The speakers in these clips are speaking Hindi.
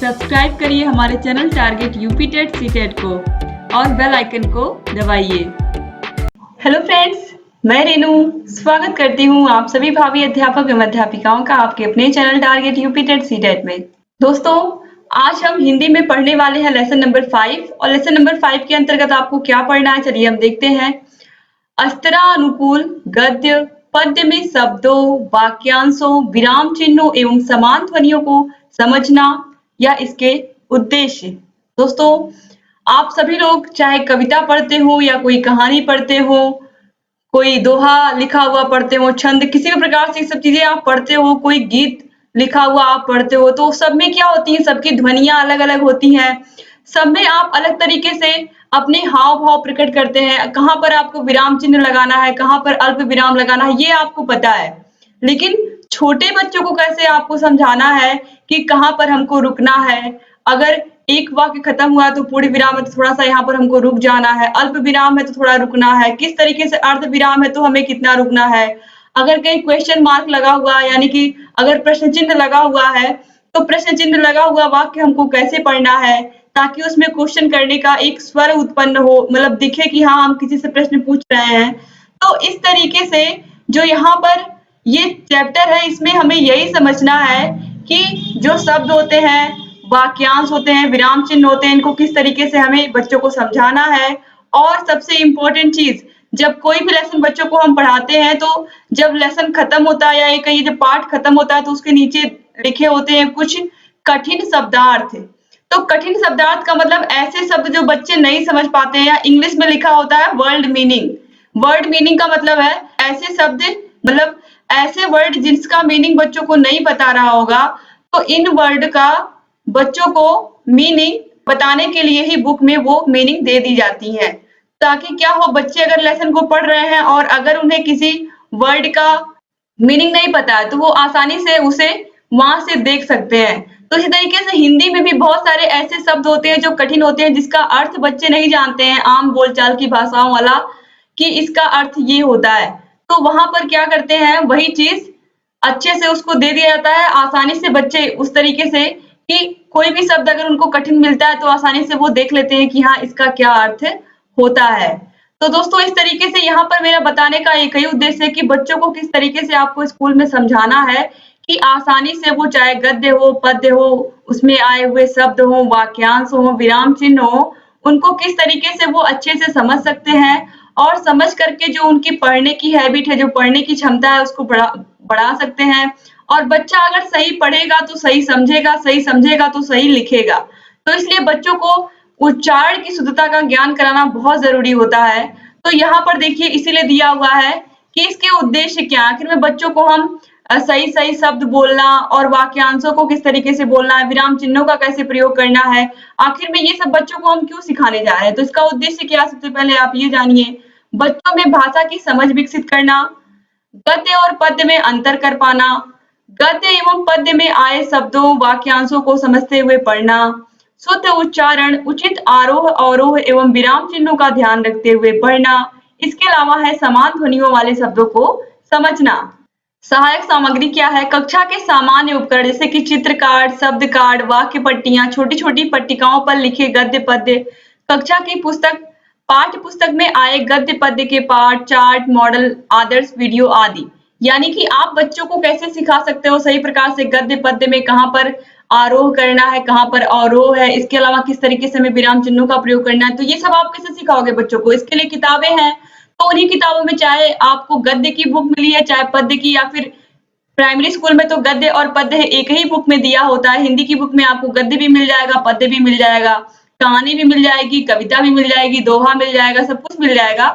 सब्सक्राइब करिए हमारे channel target UP TET CTET को और बेल आइकन को दबाइए। हेलो फ्रेंड्स, मैं रेनू स्वागत करती हूँ आप सभी भावी अध्यापक एवं अध्यापिकाओं का आपके अपने channel target UP TET CTET में। दोस्तों, आज हम हिंदी में पढ़ने वाले हैं लेसन नंबर 5 और लेसन नंबर 5 के अंतर्गत आपको क्या पढ़ना है, चलिए हम देखते हैं। अस्त्रानुकूल गद्य पद्य में शब्दों, वाक्यांशों, विराम चिन्हों एवं समान ध्वनियों को समझना या इसके उद्देश्य। दोस्तों, आप सभी लोग चाहे कविता पढ़ते हो या कोई कहानी पढ़ते हो, कोई दोहा लिखा हुआ पढ़ते हो, छंद, किसी भी प्रकार से सब चीजें आप पढ़ते हो, कोई गीत लिखा हुआ आप पढ़ते हो, तो सब में क्या होती है, सबकी ध्वनियां अलग अलग होती हैं। सब में आप अलग तरीके से अपने हाव भाव प्रकट करते हैं। कहाँ पर आपको विराम चिन्ह लगाना है, कहाँ पर अल्प विराम लगाना है, ये आपको पता है। लेकिन छोटे बच्चों को कैसे आपको समझाना है कि कहाँ पर हमको रुकना है। अगर एक वाक्य खत्म हुआ तो पूर्ण विराम है तो थोड़ा सा यहाँ पर हमको रुक जाना है, अल्प विराम है तो थोड़ा रुकना है, किस तरीके से अर्ध विराम है तो हमें कितना रुकना है। अगर कहीं क्वेश्चन मार्क लगा हुआ है, यानी कि अगर प्रश्न चिन्ह लगा हुआ है, तो प्रश्न चिन्ह लगा हुआ वाक्य हमको कैसे पढ़ना है ताकि उसमें क्वेश्चन करने का एक स्वर उत्पन्न हो, मतलब दिखे कि हाँ हम किसी से प्रश्न पूछ रहे हैं। तो इस तरीके से जो यहाँ पर ये चैप्टर है, इसमें हमें यही समझना है कि जो शब्द होते हैं, वाक्यांश होते हैं, विराम चिन्ह होते हैं, इनको किस तरीके से हमें बच्चों को समझाना है। और सबसे इम्पोर्टेंट चीज, जब कोई भी लेसन बच्चों को हम पढ़ाते हैं तो जब लेसन खत्म होता है या कहीं जब पाठ खत्म होता है तो उसके नीचे लिखे होते हैं कुछ कठिन शब्दार्थ। तो कठिन शब्दार्थ का मतलब ऐसे शब्द जो बच्चे नहीं समझ पाते हैं, या इंग्लिश में लिखा होता है वर्ड मीनिंग। वर्ड मीनिंग का मतलब है ऐसे शब्द, मतलब ऐसे वर्ड जिसका मीनिंग बच्चों को नहीं बता रहा होगा, तो इन वर्ड का बच्चों को मीनिंग बताने के लिए ही बुक में वो मीनिंग दे दी जाती है, ताकि क्या हो, बच्चे अगर लेसन को पढ़ रहे हैं और अगर उन्हें किसी वर्ड का मीनिंग नहीं पता है तो वो आसानी से उसे वहां से देख सकते हैं। तो इसी तरीके से हिंदी में भी बहुत सारे ऐसे शब्द होते हैं जो कठिन होते हैं, जिसका अर्थ बच्चे नहीं जानते हैं आम बोलचाल की भाषाओं वाला कि इसका अर्थ ये होता है। तो वहां पर क्या करते हैं, वही चीज अच्छे से उसको दे दिया जाता है, आसानी से बच्चे उस तरीके से कि कोई भी शब्द अगर उनको कठिन मिलता है तो आसानी से वो देख लेते हैं कि हाँ इसका क्या अर्थ होता है। तो दोस्तों, इस तरीके से यहाँ पर मेरा बताने का एक ही उद्देश्य है कि बच्चों को किस तरीके से आपको स्कूल में समझाना है कि आसानी से वो चाहे गद्य हो, पद्य हो, उसमें आए हुए शब्द हो, वाक्यांश हो, विराम चिन्ह हो, उनको किस तरीके से वो अच्छे से समझ सकते हैं और समझ करके जो उनकी पढ़ने की हैबिट है, जो पढ़ने की क्षमता है, उसको बढ़ा सकते हैं। और बच्चा अगर सही पढ़ेगा तो सही समझेगा तो सही लिखेगा। तो इसलिए बच्चों को उच्चारण की शुद्धता का ज्ञान कराना बहुत जरूरी होता है। तो यहाँ पर देखिए इसीलिए दिया हुआ है कि इसके उद्देश्य क्या, आखिर में बच्चों को हम सही सही शब्द बोलना और वाक्यांशों को किस तरीके से बोलना है, विराम चिन्हों का कैसे प्रयोग करना है, आखिर में ये सब बच्चों को हम क्यों सिखाने जा रहे हैं। तो इसका उद्देश्य क्या, सबसे पहले आप ये जानिए। बच्चों में भाषा की समझ विकसित करना, गद्य और पद्य में अंतर कर पाना, गद्य एवं पद्य में आए शब्दों, वाक्यांशों को समझते हुए पढ़ना, शुद्ध उच्चारण, उचित आरोह अवरोह एवं विराम चिन्हों का ध्यान रखते हुए पढ़ना। इसके अलावा है समान ध्वनियों वाले शब्दों को समझना। सहायक सामग्री क्या है, कक्षा के सामान्य उपकरण जैसे कि चित्र कार्ड, शब्द कार्ड, वाक्य पट्टियां, छोटी छोटी पट्टिकाओं पर लिखे गद्य पद्य, कक्षा की पुस्तक, पाठ्य पुस्तक में आए गद्य पद्य के पाठ, चार्ट, मॉडल, आदर्श वीडियो आदि। यानी कि आप बच्चों को कैसे सिखा सकते हो सही प्रकार से गद्य पद्य में कहाँ पर आरोह करना है, कहाँ पर अवरोह है, इसके अलावा किस तरीके से हमें विराम चिन्हों का प्रयोग करना है। तो ये सब आप कैसे सिखाओगे बच्चों को, इसके लिए किताबें हैं। तो उन्हीं किताबों में चाहे आपको गद्य की बुक मिली है, चाहे पद्य की, या फिर प्राइमरी स्कूल में तो गद्य और पद्य एक ही बुक में दिया होता है। हिंदी की बुक में आपको गद्य भी मिल जाएगा, पद्य भी मिल जाएगा, कहानी भी मिल जाएगी, कविता भी मिल जाएगी, दोहा मिल जाएगा, सब कुछ मिल जाएगा।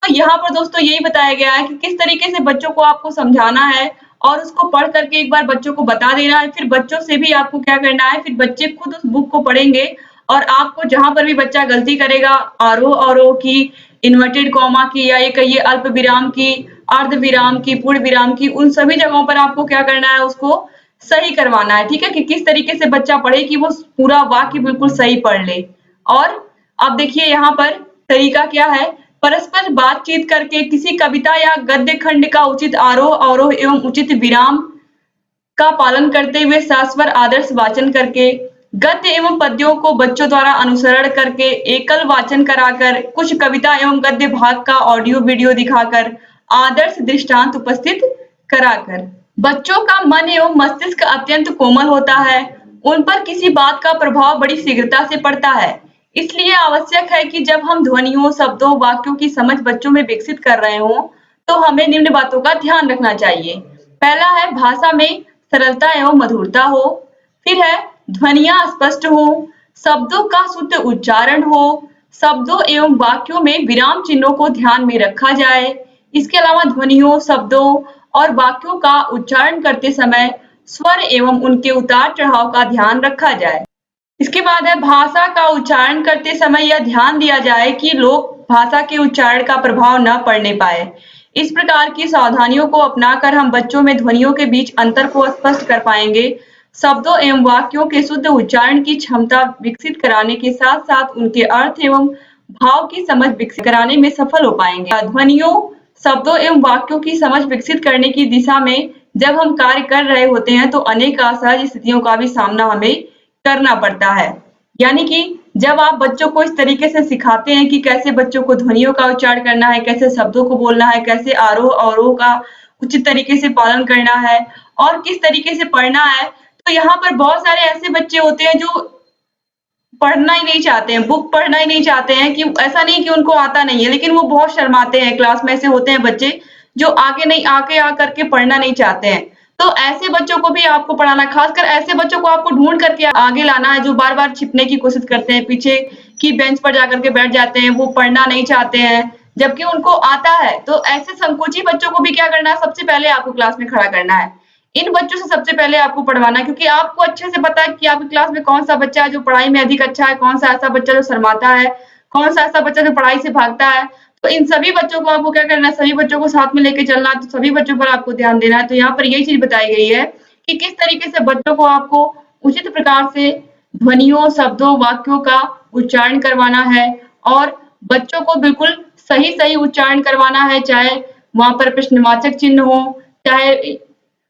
तो यहाँ पर दोस्तों यही बताया गया है कि किस तरीके से बच्चों को आपको समझाना है और उसको पढ़ करके एक बार बच्चों को बता देना है। फिर बच्चों से भी आपको क्या करना है, फिर बच्चे खुद उस बुक को पढ़ेंगे और आपको जहां पर भी बच्चा गलती करेगा, आरोह अवरोह की, इन्वर्टेड कॉमा की, या ये कहिए अल्प विराम की, अर्ध विराम की, पूर्ण विराम की, उन सभी जगहों पर आपको क्या करना है, उसको सही करवाना है। ठीक है, कि किस तरीके से बच्चा पढ़े कि वो पूरा वाक्य बिल्कुल सही पढ़ ले। और अब देखिए यहाँ पर तरीका क्या है, परस्पर बातचीत करके किसी कविता या गद्य खंड का उचित आरोह अवरोह एवं उचित विराम का पालन करते हुए शाश्वत आदर्श वाचन करके गद्य एवं पद्यों को बच्चों द्वारा अनुसरण करके एकल वाचन कराकर, कुछ कविता एवं गद्य भाग का ऑडियो वीडियो दिखाकर, आदर्श दृष्टांत उपस्थित कराकर। बच्चों का मन एवं मस्तिष्क अत्यंत कोमल होता है, उन पर किसी बात का प्रभाव बड़ी शीघ्रता से पड़ता है। इसलिए आवश्यक है कि जब हम ध्वनियों, शब्दों, वाक्यों की समझ बच्चों में विकसित कर रहे हों, तो हमें निम्न बातों का ध्यान रखना चाहिए। पहला है, भाषा में सरलता एवं मधुरता हो। फिर है, ध्वनियाँ स्पष्ट हो, शब्दों का शुद्ध उच्चारण हो, शब्दों एवं वाक्यों में विराम चिन्हों को ध्यान में रखा जाए। इसके अलावा ध्वनियों, शब्दों और वाक्यों का उच्चारण करते समय स्वर एवं उनके उतार-चढ़ाव का ध्यान रखा जाए। इसके बाद है, भाषा का उच्चारण करते समय यह ध्यान दिया जाए कि लोग भाषा के उच्चारण का प्रभाव न पड़ने पाए। इस प्रकार की सावधानियों को अपनाकर हम बच्चों में ध्वनियों के बीच अंतर को स्पष्ट कर पाएंगे, शब्दों एवं वाक्यों के शुद्ध उच्चारण की क्षमता विकसित कराने के साथ-साथ उनके अर्थ एवं भाव की समझ विकसित कराने में सफल हो पाएंगे। ध्वनियों, शब्दों एवं वाक्यों की समझ विकसित करने की दिशा में जब हम कार्य कर रहे होते हैं, तो अनेक असहज स्थितियों का भी सामना हमें करना पड़ता है। यानी कि जब आप बच्चों को इस तरीके से सिखाते हैं कि कैसे बच्चों को ध्वनियों का उच्चारण करना है, कैसे शब्दों को बोलना है, कैसे आरोह-अवरोह का उचित तरीके से पालन करना है और किस तरीके से पढ़ना है, तो यहाँ पर बहुत सारे ऐसे बच्चे होते हैं जो पढ़ना ही नहीं चाहते हैं, बुक पढ़ना ही नहीं चाहते हैं, कि ऐसा नहीं कि उनको आता नहीं है, लेकिन वो बहुत शर्माते हैं। क्लास में ऐसे होते हैं बच्चे जो आगे आकर के पढ़ना नहीं चाहते हैं। तो ऐसे बच्चों को भी आपको पढ़ाना, खासकर ऐसे बच्चों को आपको ढूँढ करके आगे लाना है जो बार-बार छिपने की कोशिश करते हैं, पीछे की बेंच पर जाकर के बैठ जाते हैं, वो पढ़ना नहीं चाहते हैं, जबकि उनको आता है। तो ऐसे संकोची बच्चों को भी क्या करना है, सबसे पहले आपको क्लास में खड़ा करना है। इन बच्चों से सबसे पहले आपको पढ़वाना है, क्योंकि आपको अच्छे से पता है कि आपकी क्लास में कौन-सा बच्चा है जो पढ़ाई में अधिक अच्छा है, कौन-सा ऐसा बच्चा जो शर्माता है, कौन-सा ऐसा बच्चा जो पढ़ाई से भागता है। तो इन सभी बच्चों को आपको क्या करना है, सभी बच्चों को साथ में लेके चलना है, तो सभी बच्चों पर आपको ध्यान देना है। तो यहाँ पर यही चीज़ बताई गई है कि किस तरीके से बच्चों को आपको उचित प्रकार से ध्वनियों, शब्दों, वाक्यों का उच्चारण करवाना है और बच्चों को बिल्कुल सही-सही उच्चारण करवाना है, चाहे वहाँ पर प्रश्नवाचक चिन्ह हो, चाहे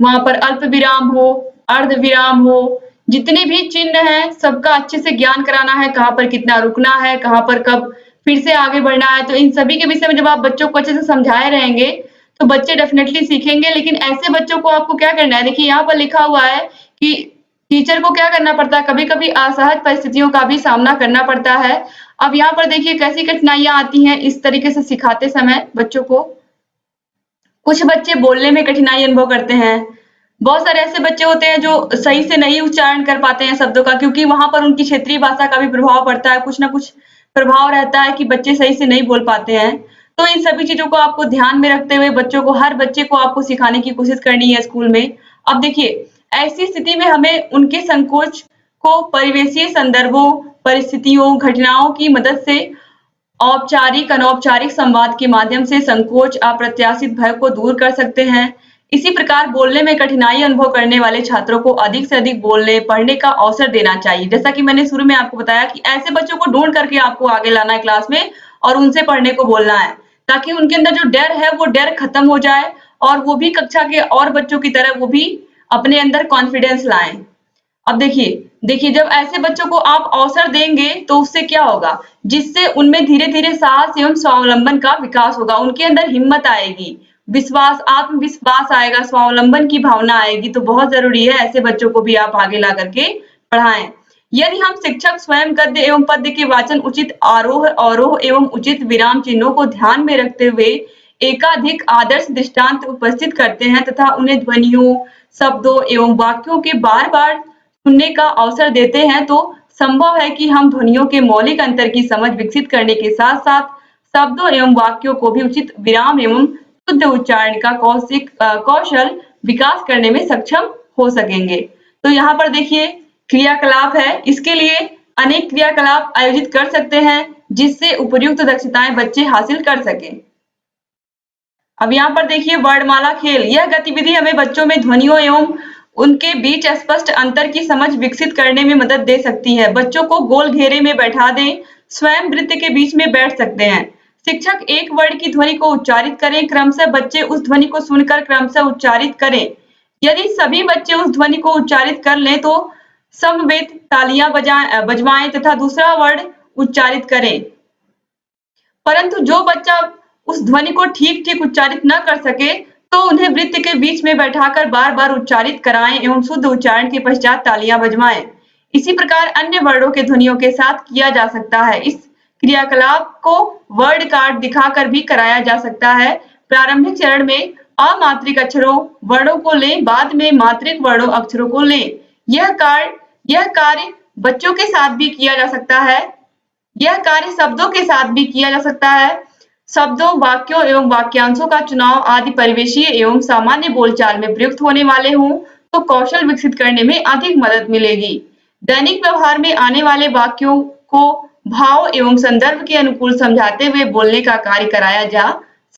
वहाँ पर अल्प विराम हो, अर्ध विराम हो, जितने भी चिन्ह हैं सबका अच्छे से ज्ञान कराना है, कहाँ पर कितना रुकना है, कहाँ पर कब फिर से आगे बढ़ना है। तो इन सभी के विषय में जब आप बच्चों को अच्छे से समझाए रहेंगे, तो बच्चे डेफ़िनेटली सीखेंगे। लेकिन ऐसे बच्चों को आपको क्या करना है, देखिए यहाँ पर लिखा हुआ है कि टीचर को क्या करना पड़ता है, कभी-कभी असहज परिस्थितियों का भी सामना करना पड़ता है। अब यहाँ पर देखिए कैसी कठिनाइयाँ आती हैं इस तरीके से सिखाते समय बच्चों को। कुछ बच्चे बोलने में कठिनाई अनुभव करते हैं। बहुत सारे ऐसे बच्चे होते हैं जो सही से नहीं उच्चारण कर पाते हैं शब्दों का, क्योंकि वहाँ पर उनकी क्षेत्रीय भाषा का भी प्रभाव पड़ता है, कुछ न कुछ प्रभाव रहता है कि बच्चे सही से नहीं बोल पाते हैं। तो इन सभी चीज़ों को आपको ध्यान में रखते हुए बच्चों को, हर बच्चे को आपको सिखाने की कोशिश करनी है स्कूल में। अब देखिए, ऐसी स्थिति में हमें उनके संकोच को परिवेशीय संदर्भों, परिस्थितियों, घटनाओं की मदद से औपचारिक, अनौपचारिक संवाद के माध्यम से संकोच, अप्रत्याशित भय को दूर कर सकते हैं। इसी प्रकार बोलने में कठिनाई अनुभव करने वाले छात्रों को अधिक से अधिक बोलने, पढ़ने का अवसर देना चाहिए। जैसा कि मैंने शुरू में आपको बताया कि ऐसे बच्चों को ढूँढ करके आपको आगे लाना है क्लास में और उनसे पढ़ने को बोलना है, ताकि उनके अंदर जो डर है, वो डर खत्म हो जाए और वो भी कक्षा के और बच्चों की तरह वो भी अपने अंदर कॉन्फिडेंस लाएँ। अब देखिए जब ऐसे बच्चों को आप अवसर देंगे तो उससे क्या होगा, जिससे उनमें धीरे-धीरे साहस एवं स्वावलंबन का विकास होगा, उनके अंदर हिम्मत आएगी, विश्वास, आत्मविश्वास आएगा, स्वावलंबन की भावना आएगी। तो बहुत ज़रूरी है ऐसे बच्चों को भी आप आगे ला करके पढ़ाएँ। यदि हम शिक्षक स्वयं गद्य एवं पद्य के वाचन, उचित आरोह, अवरोह एवं उचित विराम चिन्हों को ध्यान में रखते हुए एकाधिक आदर्श दृष्टांत उपस्थित करते हैं तथा उन्हें ध्वनियों, शब्दों एवं वाक्यों के बार-बार सुनने का अवसर देते हैं, तो संभव है कि हम ध्वनियों के मौलिक अंतर की समझ विकसित करने के साथ-साथ शब्दों एवं वाक्यों को भी उचित विराम एवं शुद्ध उच्चारण का कौशल विकास करने में सक्षम हो सकेंगे। तो यहाँ पर देखिए क्रियाकलाप है, इसके लिए अनेक क्रियाकलाप आयोजित कर सकते हैं, जिससे उपर्युक्त दक्षताएं बच्चे हासिल कर सकें। अब यहाँ पर देखिए वर्णमाला खेल, यह गतिविधि हमें बच्चों में ध्वनियों एवं उनके बीच स्पष्ट अंतर की समझ विकसित करने में मदद दे सकती है। बच्चों को गोल घेरे में बैठा दें, स्वयं वृत्त के बीच में बैठ सकते हैं। शिक्षक एक वर्ण की ध्वनि को उच्चारित करें, क्रमशः बच्चे उस ध्वनि को सुनकर क्रमशः उच्चारित करें। यदि सभी बच्चे उस ध्वनि को उच्चारित कर लें तो समवेत तालियां बजवाएं तथा दूसरा वर्ड उच्चारित करें। परंतु जो बच्चा उस ध्वनि को ठीक-ठीक उच्चारित न कर सके, तो उन्हें वृत्त के बीच में बैठाकर बार-बार उच्चारित कराएं एवं शुद्ध उच्चारण के पश्चात तालियां बजवाएं। इसी प्रकार अन्य वर्णों के ध्वनियों के साथ किया जा सकता है। इस क्रियाकलाप को वर्ड कार्ड दिखाकर भी कराया जा सकता है। प्रारंभिक चरण में अमात्रिक अक्षरों वर्णों को लें, बाद में मात्रिक वर्णों अक्षरों को लें। यह कार्य बच्चों के साथ भी किया जा सकता है। यह कार्य शब्दों के साथ भी किया जा सकता है। शब्दों, वाक्यों एवं वाक्यांशों का चुनाव आदि परिवेशीय एवं सामान्य बोलचाल में प्रयुक्त होने वाले हों, तो कौशल विकसित करने में अधिक मदद मिलेगी। दैनिक व्यवहार में आने वाले वाक्यों को भाव एवं संदर्भ के अनुकूल समझाते हुए बोलने का कार्य कराया जा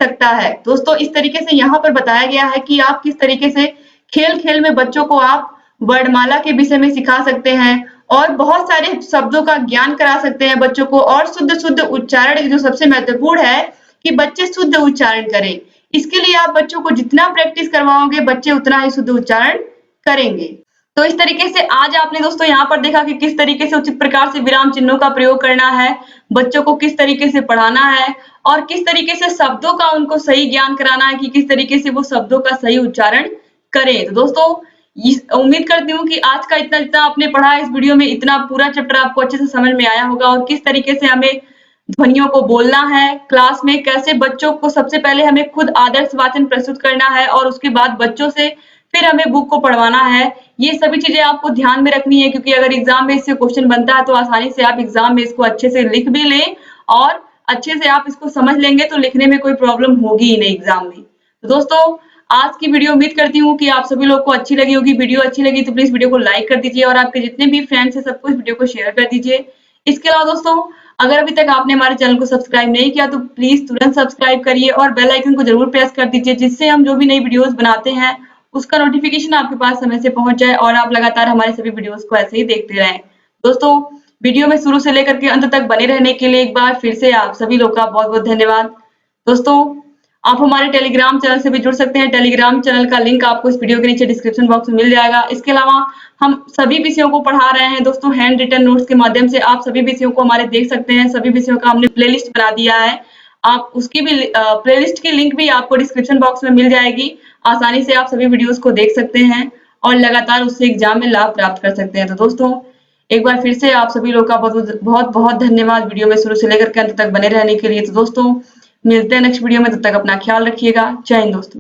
सकता है। दोस्तों, इस तरीके से यहाँ पर बताया गया है कि आप किस तरीके से खेल-खेल में बच्चों को आप वर्णमाला के विषय में सिखा सकते हैं और बहुत सारे शब्दों का ज्ञान करा सकते हैं बच्चों को, और शुद्ध उच्चारण जो सबसे महत्वपूर्ण है कि बच्चे शुद्ध उच्चारण करें। इसके लिए आप बच्चों को जितना प्रैक्टिस करवाओगे, बच्चे उतना ही शुद्ध उच्चारण करेंगे। तो इस तरीके से आज आपने दोस्तों यहाँ पर देखा कि किस तरीके से उचित प्रकार से विराम चिन्हों का प्रयोग करना है, बच्चों को किस तरीके से पढ़ाना है और किस तरीके से शब्दों का उनको सही ज्ञान कराना है कि किस तरीके से वो शब्दों का सही उच्चारण करें। तो दोस्तों, उम्मीद करती हूँ कि आज का जितना आपने पढ़ा इस वीडियो में, इतना पूरा चैप्टर आपको अच्छे से समझ में आया होगा और किस तरीके से हमें ध्वनियों को बोलना है, क्लास में कैसे बच्चों को सबसे पहले हमें खुद आदर्श वाचन प्रस्तुत करना है और उसके बाद बच्चों से फिर हमें बुक को पढ़वाना है। ये सभी चीजें आपको ध्यान में रखनी है, क्योंकि अगर एग्जाम में इससे क्वेश्चन बनता है तो आसानी से आप एग्जाम में इसको अच्छे से लिख भी लें और अच्छे से आप इसको समझ लेंगे तो लिखने में कोई प्रॉब्लम होगी ही नहीं एग्जाम में। तो दोस्तों, आज की वीडियो उम्मीद करती हूँ कि आप सभी लोग को अच्छी लगी होगी। वीडियो अच्छी लगी तो प्लीज वीडियो को लाइक कर दीजिए और आपके जितने भी फ्रेंड्स हैं सबको इस वीडियो को शेयर कर दीजिए। इसके अलावा दोस्तों, अगर अभी तक आपने हमारे चैनल को सब्सक्राइब नहीं किया तो प्लीज तुरंत सब्सक्राइब करिए और बेल आइकन को जरूर प्रेस कर दीजिए, जिससे हम जो भी नई वीडियोस बनाते हैं उसका नोटिफिकेशन आपके पास समय से पहुंच जाए और आप लगातार हमारे सभी वीडियोस को ऐसे ही देखते रहें। दोस्तों, वीडियो में शुरू से लेकर के अंत तक बने रहने के लिए एक बार फिर से आप सभी लोग का बहुत बहुत धन्यवाद। दोस्तों, आप हमारे टेलीग्राम चैनल से भी जुड़ सकते हैं। टेलीग्राम चैनल का लिंक आपको इस वीडियो के नीचे डिस्क्रिप्शन बॉक्स में मिल जाएगा। इसके अलावा हम सभी विषयों को पढ़ा रहे हैं दोस्तों, हैंड रिटन नोट्स के माध्यम से आप सभी विषयों को हमारे देख सकते हैं। सभी विषयों का हमने प्लेलिस्ट बना दिया है, आप उसकी भी प्लेलिस्ट की लिंक भी आपको डिस्क्रिप्शन बॉक्स में मिल जाएगी। आसानी से आप सभी वीडियोस को देख सकते हैं और लगातार उससे एग्जाम में लाभ प्राप्त कर सकते हैं। तो दोस्तों, एक बार फिर से आप सभी लोग का बहुत बहुत धन्यवाद वीडियो में शुरू से लेकर के अंत तक बने रहने के लिए। तो दोस्तों, मिलते हैं नेक्स्ट वीडियो में, तब तक अपना ख्याल रखिएगा। जय हिंद दोस्तों।